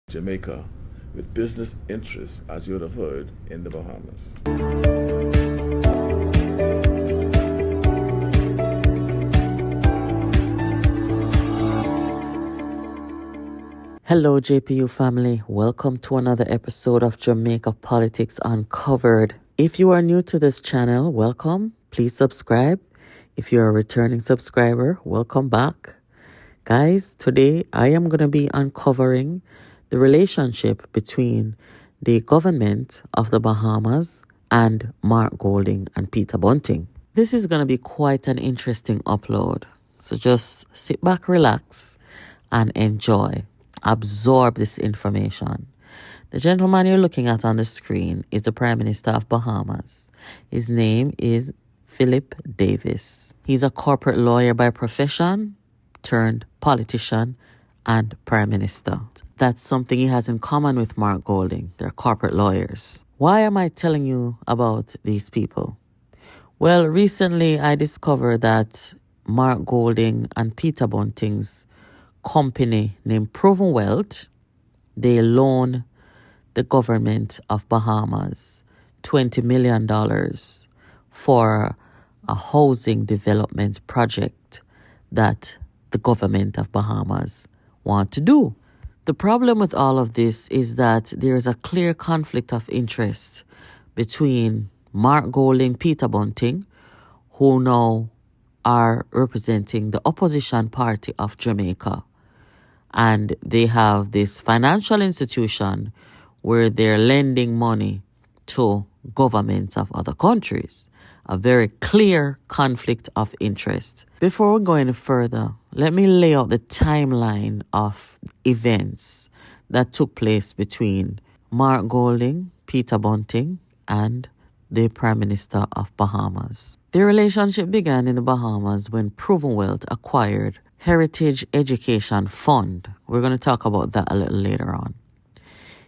Jamaica, with business interests, as you would have heard, in the Bahamas. Hello, JPU family. Welcome to another episode of Jamaica Politics Uncovered. If you are new to this channel, welcome. Please subscribe. If you're a returning subscriber, welcome back. Guys, today I am going to be uncovering the relationship between the government of the Bahamas and Mark Golding and Peter Bunting. This is going to be quite an interesting upload. So just sit back, relax, and enjoy. Absorb this information. The gentleman you're looking at on the screen is the Prime Minister of Bahamas. His name is Philip Davis. He's a corporate lawyer by profession, turned politician and Prime Minister. That's something he has in common with Mark Golding. They're corporate lawyers. Why am I telling you about these people? Well, recently I discovered that Mark Golding and Peter Bunting's company named Proven Wealth, they loan the government of Bahamas $20 million for a housing development project that the government of Bahamas want to do. The problem with all of this is that there is a clear conflict of interest between Mark Golding, Peter Bunting, who now are representing the opposition party of Jamaica. And they have this financial institution where they're lending money to governments of other countries. A very clear conflict of interest. Before we go any further, let me lay out the timeline of events that took place between Mark Golding, Peter Bunting, and the Prime Minister of Bahamas. Their relationship began in the Bahamas when Proven Wealth acquired Heritage Education Fund. We're going to talk about that a little later on.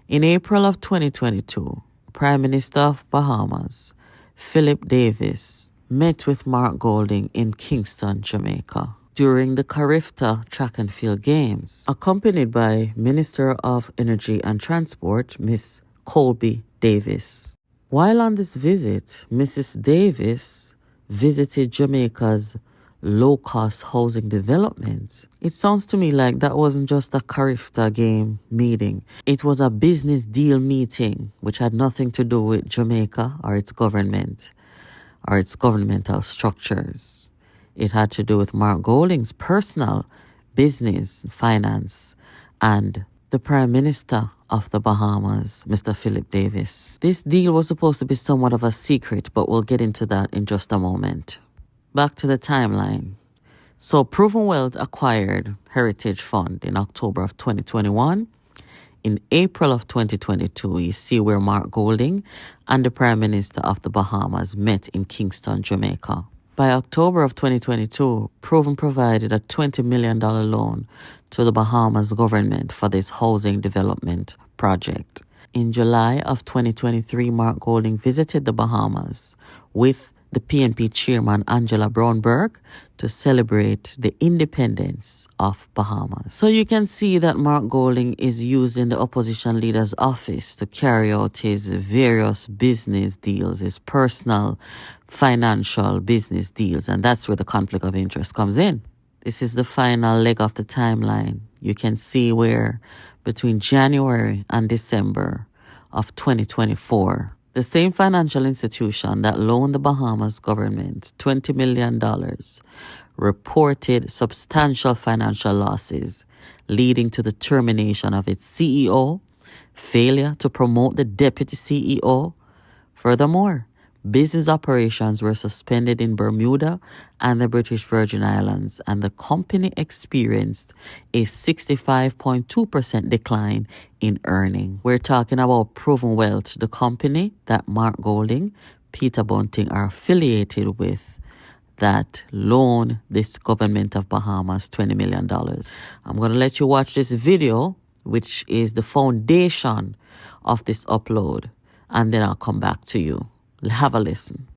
In April of 2022, Prime Minister of Bahamas, Philip Davis, met with Mark Golding in Kingston, Jamaica, during the Carifta Track and Field Games, accompanied by Minister of Energy and Transport, Miss Colby Davis. While on this visit, Mrs. Davis visited Jamaica's low-cost housing development. It sounds to me like that wasn't just a Carifta game meeting. It was a business deal meeting, which had nothing to do with Jamaica or its government or its governmental structures. It had to do with Mark Golding's personal business, finance, and the Prime Minister of the Bahamas, Mr. Philip Davis. This deal was supposed to be somewhat of a secret, but we'll get into that in just a moment. Back to the timeline. So Proven Wealth acquired Heritage Fund in October of 2021. In April of 2022, you see where Mark Golding and the Prime Minister of the Bahamas met in Kingston, Jamaica. By October of 2022, Proven provided a $20 million loan to the Bahamas government for this housing development project. In July of 2023, Mark Golding visited the Bahamas with the PNP chairman Angela Brownberg to celebrate the independence of Bahamas. So you can see that Mark Golding is using the opposition leader's office to carry out his various business deals, his personal financial business deals, and that's where the conflict of interest comes in. This is the final leg of the timeline. You can see where between January and December of 2024, the same financial institution that loaned the Bahamas government $20 million reported substantial financial losses, leading to the termination of its CEO, failure to promote the deputy CEO. Furthermore, business operations were suspended in Bermuda and the British Virgin Islands, and the company experienced a 65.2% decline in earning. We're talking about Proven Wealth, the company that Mark Golding, Peter Bunting are affiliated with, that loan this government of Bahamas $20 million. I'm going to let you watch this video, which is the foundation of this upload, and then I'll come back to you. Have a listen.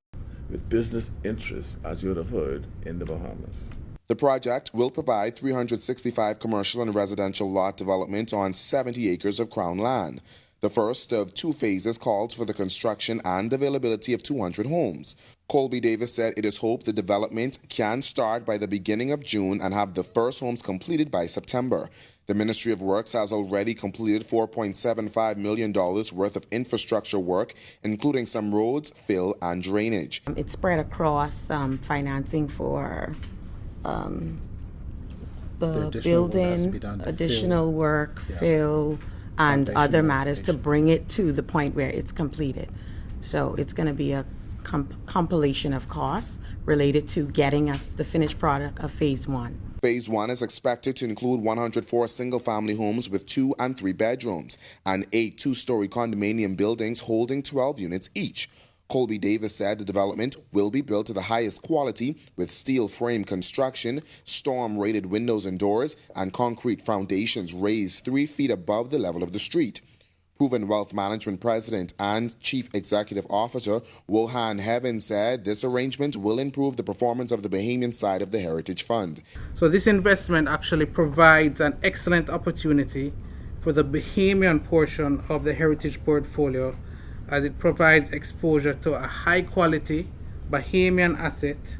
With business interests, as you would have heard, in the Bahamas. The project will provide 365 commercial and residential lot development on 70 acres of Crown land. The first of two phases calls for the construction and availability of 200 homes. Colby Davis said it is hoped the development can start by the beginning of June and have the first homes completed by September. The Ministry of Works has already completed $4.75 million worth of infrastructure work, including some roads, fill, and drainage. It's spread across financing for the building, additional work, fill, and other matters to bring it to the point where it's completed. So it's going to be a compilation of costs related to getting us the finished product of phase one. Phase 1 is expected to include 104 single-family homes with 2 and 3 bedrooms and 8 two-story condominium buildings holding 12 units each. Colby Davis said the development will be built to the highest quality with steel frame construction, storm-rated windows and doors, and concrete foundations raised 3 feet above the level of the street. Proven Wealth Management President and Chief Executive Officer Wohan Heaven said this arrangement will improve the performance of the Bahamian side of the Heritage Fund. So this investment actually provides an excellent opportunity for the Bahamian portion of the Heritage portfolio, as it provides exposure to a high-quality Bahamian asset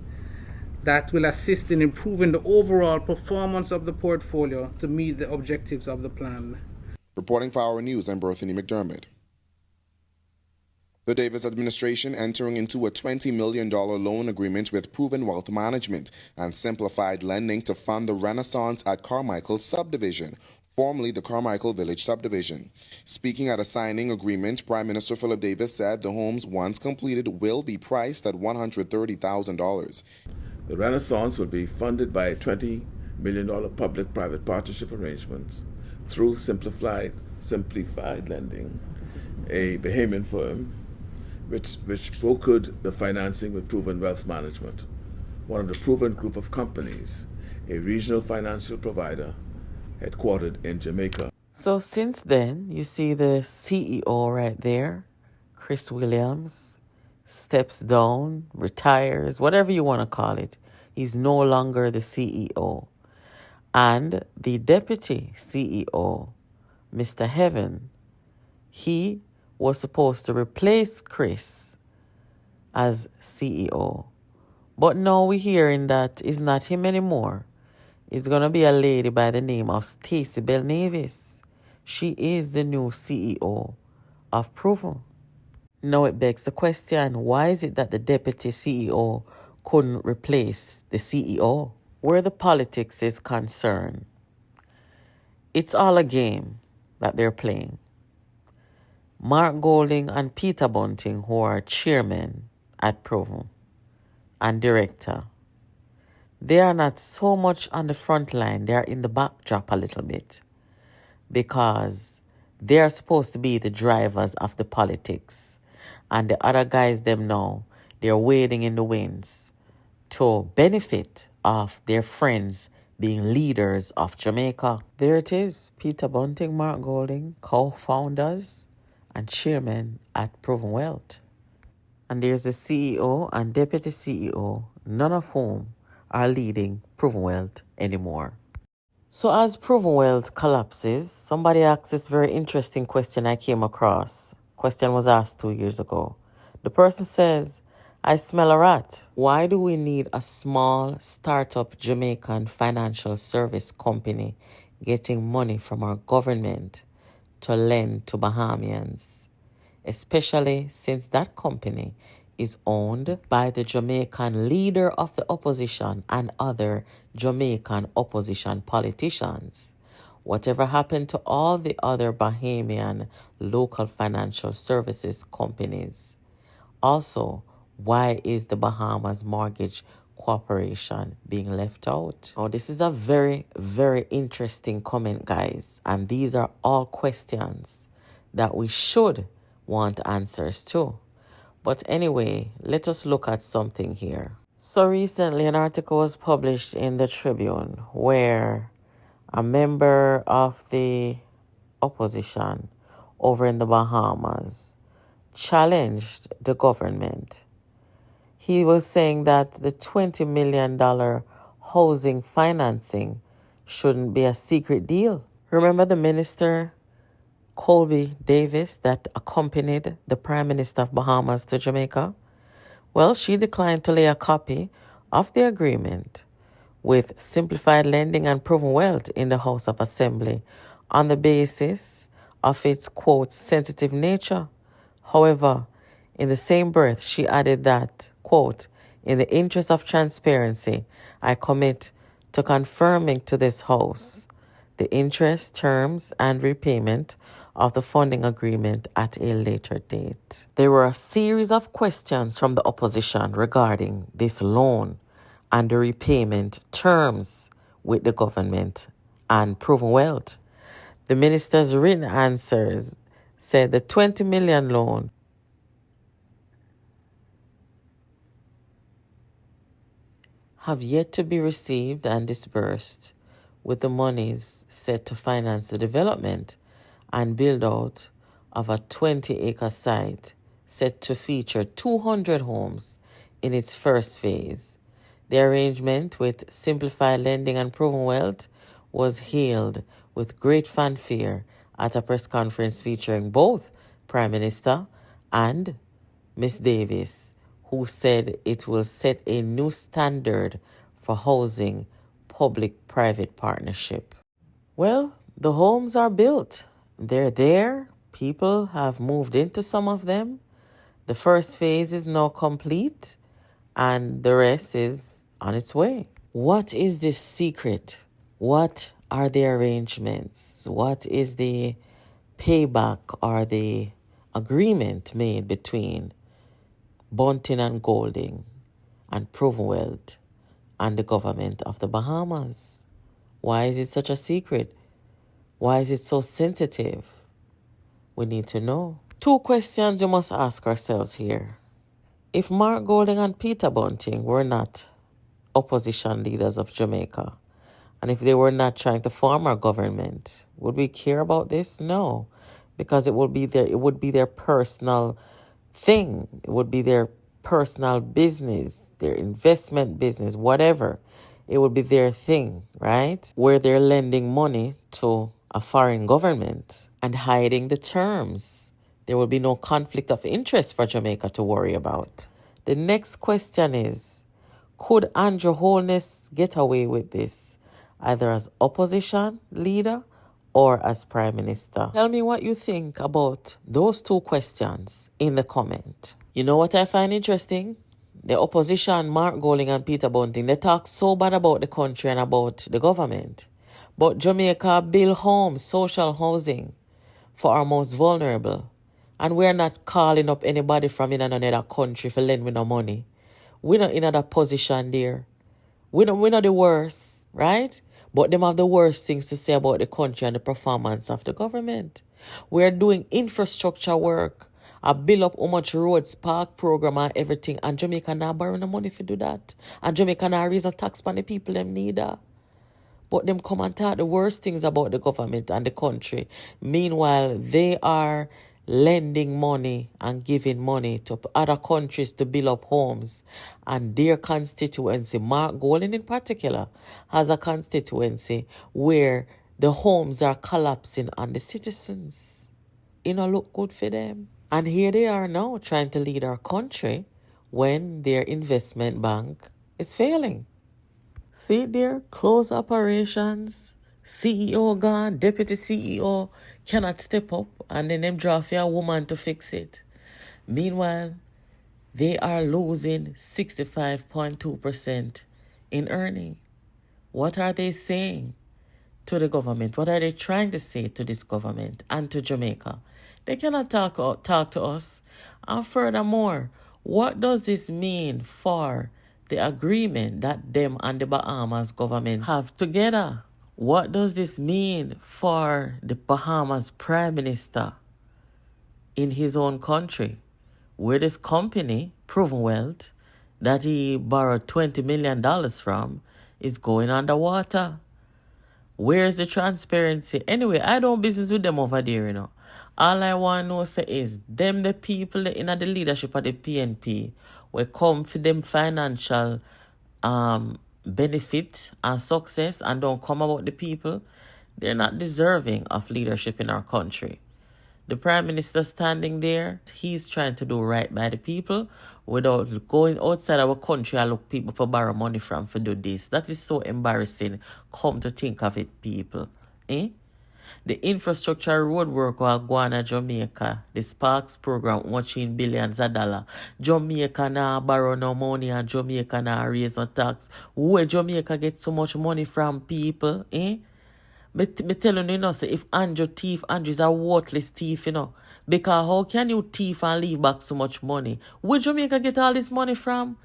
that will assist in improving the overall performance of the portfolio to meet the objectives of the plan. Reporting for Our News, I'm Berthany McDermott. The Davis administration entering into a $20 million loan agreement with Proven Wealth Management and Simplified Lending to fund the Renaissance at Carmichael Subdivision, formerly the Carmichael Village Subdivision. Speaking at a signing agreement, Prime Minister Philip Davis said the homes, once completed, will be priced at $130,000. The Renaissance will be funded by a $20 million public-private partnership arrangements through Simplified Lending, a Bahamian firm which brokered the financing with Proven Wealth Management, one of the Proven group of companies, a regional financial provider headquartered in Jamaica. So since then, you see the CEO right there, Chris Williams, steps down, retires, whatever you want to call it. He's no longer the CEO. And the deputy CEO, Mr. Heaven, he was supposed to replace Chris as CEO. But now we're hearing that it's not him anymore. It's going to be a lady by the name of Stacey Belnavis. She is the new CEO of Proven. Now it begs the question, why is it that the deputy CEO couldn't replace the CEO? Where the politics is concerned, it's all a game that they're playing. Mark Golding and Peter Bunting, who are chairmen at Proven and director, they are not so much on the front line. They are in the backdrop a little bit because they are supposed to be the drivers of the politics. And the other guys, them now, they're wading in the winds to benefit of their friends being leaders of Jamaica. There it is, Peter Bunting, Mark Golding, co-founders and chairman at Proven Wealth. And there's the CEO and deputy CEO, none of whom are leading Proven Wealth anymore. So as Proven Wealth collapses, somebody asked this very interesting question I came across. Question was asked 2 years ago. The person says, I smell a rat. Why do we need a small startup Jamaican financial service company getting money from our government to lend to Bahamians, especially since that company is owned by the Jamaican leader of the opposition and other Jamaican opposition politicians? Whatever happened to all the other Bahamian local financial services companies? Also, why is the Bahamas Mortgage Corporation being left out? Oh, this is a very, very interesting comment, guys. And these are all questions that we should want answers to. But anyway, let us look at something here. So recently, an article was published in the Tribune where a member of the opposition over in the Bahamas challenged the government. He was saying that the $20 million housing financing shouldn't be a secret deal. Remember the minister, Colby Davis, that accompanied the Prime Minister of Bahamas to Jamaica? Well, she declined to lay a copy of the agreement with Simplified Lending and Proven Wealth in the House of Assembly on the basis of its, quote, sensitive nature. However, in the same breath, she added that, quote, in the interest of transparency, I commit to confirming to this House the interest, terms, and repayment of the funding agreement at a later date. There were a series of questions from the opposition regarding this loan and the repayment terms with the government and proven wealth. The minister's written answers said the 20 million loan have yet to be received and disbursed, with the monies set to finance the development and build out of a 20-acre site set to feature 200 homes in its first phase. The arrangement with Simplified Lending and Proven Wealth was hailed with great fanfare at a press conference featuring both Prime Minister and Ms. Davis, who said it will set a new standard for housing public-private partnership. Well, the homes are built. They're there. People have moved into some of them. The first phase is now complete, and the rest is on its way. What is this secret? What are the arrangements? What is the payback or the agreement made between Bunting and Golding and Proven Wealth and the government of the Bahamas? Why is it such a secret? Why is it so sensitive? We need to know. Two questions we must ask ourselves here. If Mark Golding and Peter Bunting were not opposition leaders of Jamaica, and if they were not trying to form our government, would we care about this? No, because it would be their personal thing. It would be their personal business, their investment business, whatever. It would be their thing, right? Where they're lending money to a foreign government and hiding the terms. There will be no conflict of interest for Jamaica to worry about. The next question is, could Andrew Holness get away with this, either as opposition leader or as Prime Minister? Tell me what you think about those two questions in the comment. You know what I find interesting? The opposition, Mark Golding and Peter Bunting, they talk so bad about the country and about the government. But Jamaica build homes, social housing for our most vulnerable. And we're not calling up anybody from in another country for lend me no money. We're not in that position there. We're not the worst, right? But them have the worst things to say about the country and the performance of the government. We're doing infrastructure work. I build up how much roads, park program and everything. And Jamaica not borrow no money to do that. And Jamaica not raise a tax on the people them neither. But them come and talk the worst things about the government and the country. Meanwhile, they are lending money and giving money to other countries to build up homes. And their constituency, Mark Golding in particular, has a constituency where the homes are collapsing on the citizens. It don't look good for them. And here they are now trying to lead our country when their investment bank is failing. See there, close operations, CEO gone, deputy CEO cannot step up, and then them draw for a woman to fix it. Meanwhile, they are losing 65.2% in earning. What are they saying to the government? What are they trying to say to this government and to Jamaica? They cannot talk to us. And furthermore, what does this mean for the agreement that them and the Bahamas government have together? What does this mean for the Bahamas Prime Minister in his own country, where this company, Proven Wealth, that he borrowed $20 million from, is going underwater? Where's the transparency? Anyway, I don't business with them over there, you know. All I want to know say is, them the people in the leadership of the PNP will come for them financial benefit and success and don't come about the people, they're not deserving of leadership in our country. The Prime Minister standing there, he's trying to do right by the people without going outside our country and look people for borrow money from for do this. That is so embarrassing. Come to think of it, people. Eh? The infrastructure road work will go on at Jamaica. The Sparks program watching billions of dollars. Jamaica now borrow no money and Jamaica now raise no tax. Where Jamaica get so much money from, people? Eh? Me telling you, say if Andrew thief, Andrew's a worthless thief, Because how can you thief and leave back so much money? Where Jamaica get all this money from?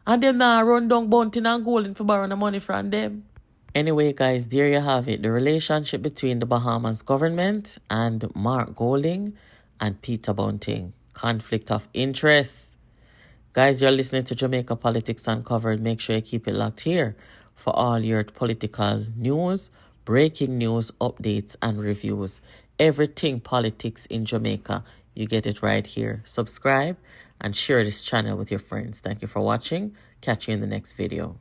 And them now run down Bunting and Golden for borrowing the money from them. Anyway, guys, there you have it. The relationship between the Bahamas government and Mark Golding and Peter Bunting. Conflict of interest. Guys, you're listening to Jamaica Politics Uncovered. Make sure you keep it locked here for all your political news, breaking news, updates, and reviews. Everything politics in Jamaica, you get it right here. Subscribe and share this channel with your friends. Thank you for watching. Catch you in the next video.